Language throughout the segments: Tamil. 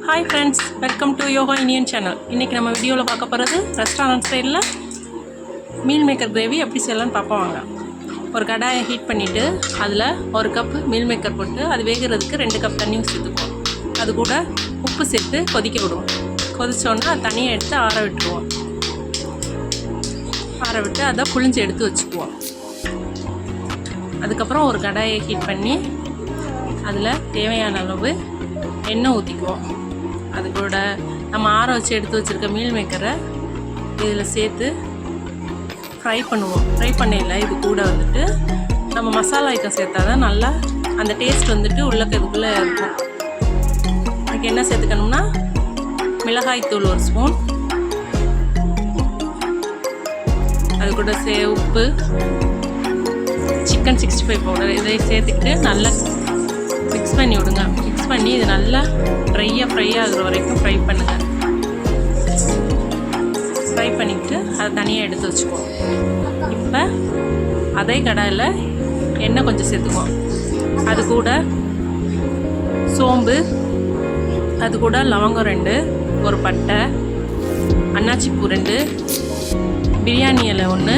Hi friends, welcome to Yoga Indian channel. இன்னைக்கு நம்ம வீடியோல பார்க்க போறது ரெஸ்டாரன்ட் ஸ்டைல்ல மீல் மேக்கர் கிரேவி எப்படி செய்யலாம்னு பாப்போம் வாங்க. ஒரு கடாயை ஹீட் பண்ணிட்டு அதுல 1 கப் மீல் மேக்கர் போட்டு அது வேகிறதுக்கு 2 கப் தண்ணி ஊத்திடுவோம். அது கூட உப்பு சேர்த்து கொதிக்க விடுவோம். கொதிச்சோன்னா தண்ணியை எடுத்து ஆற விட்டுருவோம். ஆற விட்டு அதை புளிஞ்சு எடுத்து வச்சுக்குவோம். அதுக்கப்புறம் ஒரு கடாயை ஹீட் பண்ணி அதில் தேவையான அளவு எண்ணெய் ஊற்றிக்குவோம். அது கூட நம்ம ஆற வச்சு எடுத்து வச்சுருக்க மீல் மேக்கரை இதில் சேர்த்து ஃப்ரை பண்ணுவோம். ஃப்ரை பண்ணையில் இது கூட வந்துட்டு நம்ம மசாலா ஐட்டம் சேர்த்தா தான் நல்லா அந்த டேஸ்ட் வந்துட்டு உள்ளக்கதுக்குள்ளே இருக்கும். அதுக்கு என்ன சேர்த்துக்கணும்னா மிளகாய்த்தூள் 1 ஸ்பூன், அது கூட உப்பு, சிக்கன் 65 பவுடர் இதை சேர்த்துக்கிட்டு நல்லா மிக்ஸ் பண்ணி விடுங்க. மிக்ஸ் பண்ணி இது நல்லா ஃப்ரை ஆகுற வரைக்கும் ஃப்ரை பண்ணுங்கள். ஃப்ரை பண்ணிவிட்டு அதை தனியாக எடுத்து வச்சுக்குவோம். இப்போ அதே கடாயில் எண்ணெய் கொஞ்சம் சேர்த்துக்குவோம். அது கூட சோம்பு, அது கூட லவங்கம் 2, ஒரு பட்டை, அன்னாச்சி பூ 2, பிரியாணி இலை 1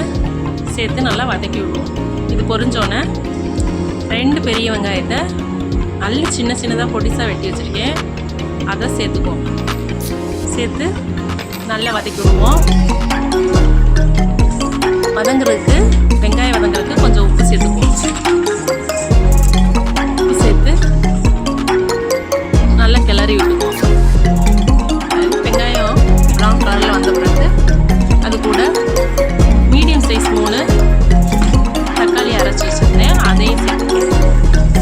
சேர்த்து நல்லா வதக்கி விடுவோம். இது பொரிஞ்சோன்னே 2 பெரிய வெங்காயத்தை நல்ல சின்னதாக பொடிசாக வெட்டி வச்சுருக்கேன், அதை சேர்த்துக்குவோம். சேர்த்து நல்லா வதக்கி விடுவோம். வதங்குறதுக்கு வெங்காயம் வதங்குறதுக்கு கொஞ்சம் உப்பு சேர்த்துக்குவோம். உப்பு சேர்த்து நல்லா கிளறி விட்டுக்குவோம். வெங்காயம் ப்ரௌன் கலரில் வந்த பிறகு அது கூட மீடியம் சைஸ் 3 தக்காளி அரைச்சி வச்சுருந்தேன், அதையும் சேர்த்துக்குவோம்.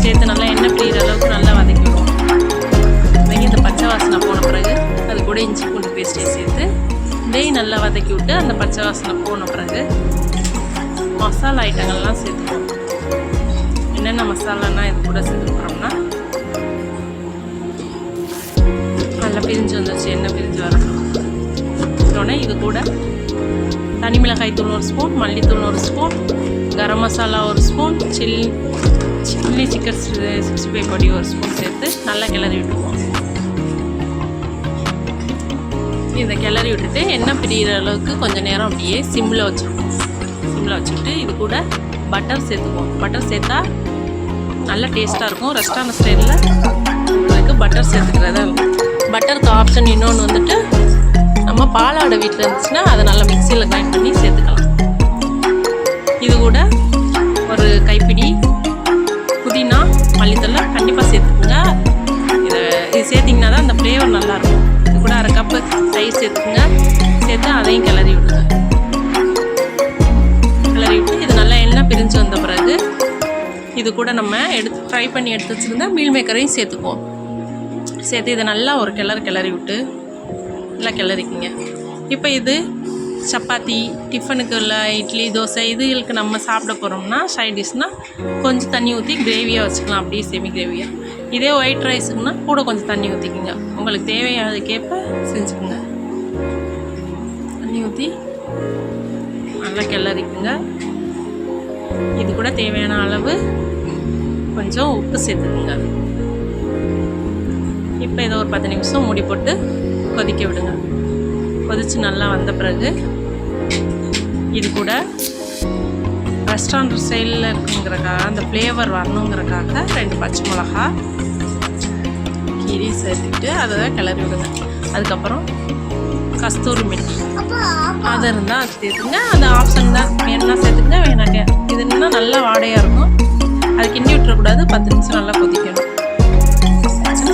சேர்த்து நல்லா எண்ணெய் பிரிகிற அளவுக்கு நல்லா வதக்கி விடுவோம். இந்த பச்சை வாசனை போன பிறகு அது கூட இஞ்சி பூண்டு பேஸ்ட்டையும் சேர்த்து இதையும் நல்லா வதக்கி விட்டு அந்த பச்சை வாசனை போன பிறகு மசாலா ஐட்டங்கள்லாம் சேர்த்துக்குவோம். என்னென்ன மசாலான்னா இது கூட சேர்த்துக்கிறோம்னா நல்லா பிரிஞ்சு வந்துச்சு, எண்ணெய் பிரிஞ்சு வரணும். உடனே இது கூட தனி மிளகாய் தூள் 1 ஸ்பூன், மல்லித்தூள் 1 spoon, garam masala 1 spoon, chilli chicken 65 பொடி 1 ஸ்பூன் சேர்த்து நல்லா கிளறி விட்டுக்குவோம். இதை கிளறி விட்டுட்டு எண்ணெய் பிரிகிற அளவுக்கு கொஞ்சம் நேரம் அப்படியே சிம்மில் வச்சுருக்கோம். சிம்மில் வச்சுட்டு இது கூட பட்டர் சேர்த்துக்குவோம். பட்டர் சேர்த்தா நல்லா டேஸ்ட்டாக இருக்கும். ரெஸ்டாரண்ட் ஸ்டைலில் உங்களுக்கு பட்டர் சேர்த்துக்கிறதா இருக்கும். பட்டருக்கு ஆப்ஷன் இன்னொன்று வந்துட்டு நம்ம பாலாடை வீட்டில் இருந்துச்சுன்னா அதை நல்லா மிக்சியில் கிரைண்ட் பண்ணி சேர்த்துக்கலாம். இது கூட ஒரு கைப்பிடி புதினா மல்லித்தூள் கண்டிப்பாக சேர்த்துக்குங்க. இது சேர்த்திங்கன்னா தான் அந்த ஃப்ளேவர் நல்லாயிருக்கும். இது கூட 1/2 கப்பு தயிர் சேர்த்துக்குங்க. சேர்த்து அதையும் கிளறி விடுங்க. கிளறி விட்டு இது நல்லா எண்ணெய் பிரிஞ்சு வந்த பிறகு இது கூட நம்ம ஃப்ரை பண்ணி எடுத்து வச்சுருந்தா மீல் மேக்கரையும் சேர்த்துக்குவோம். சேர்த்து இதை நல்லா ஒரு கிளறி விட்டு நல்லா கிளறிக்குங்க. இப்போ இது சப்பாத்தி, டிஃபனுக்கு உள்ள இட்லி, தோசை இதுகளுக்கு நம்ம சாப்பிட போகிறோம்னா சைட் டிஷ்னால் கொஞ்சம் தண்ணி ஊற்றி கிரேவியாக வச்சுக்கலாம், அப்படியே செமி கிரேவியாக. இதே ஒயிட் ரைஸுக்குன்னா கூட கொஞ்சம் தண்ணி ஊற்றிக்குங்க. உங்களுக்கு தேவையானதுக்கேற்ப செஞ்சுக்குங்க. தண்ணி ஊற்றி நல்லா கிளறிக்குங்க. இது கூட தேவையான அளவு கொஞ்சம் உப்பு சேர்த்துக்குங்க. இப்போ இதை ஒரு 10 நிமிஷம் மூடி போட்டு கொதிக்க விடுங்க. கொதித்து நல்லா வந்த பிறகு இது கூட ரெஸ்டாரண்ட் ஸ்டைலில் இருக்குங்கிறக்காக அந்த ஃப்ளேவர் வரணுங்கிறக்காக 2 பச்சை மிளகா கீரி சேர்த்துக்கிட்டு அதை கிளறி விடுங்க. அதுக்கப்புறம் கஸ்தூரி மெட்டி அது இருந்தால் அது சேர்த்துங்க. அந்த ஆப்ஷன் தான், வேணுன்னா சேர்த்துங்க, வேணாங்க. இது இன்னும் நல்லா வாடையாக இருக்கும். அது கிண்டி விட்டுறக்கூடாது. 10 நிமிஷம் நல்லா கொதிக்கணும்.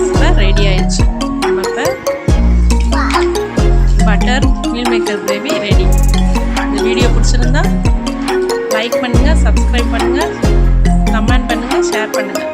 இப்போ ரெடி ஆயிடுச்சு. நம்ம இப்போ butter meal maker gravy ready. இந்த வீடியோ பிடிச்சிருந்தா லைக் பண்ணுங்கள், சப்ஸ்கிரைப் பண்ணுங்கள், கமெண்ட் பண்ணுங்கள், ஷேர் பண்ணுங்கள்.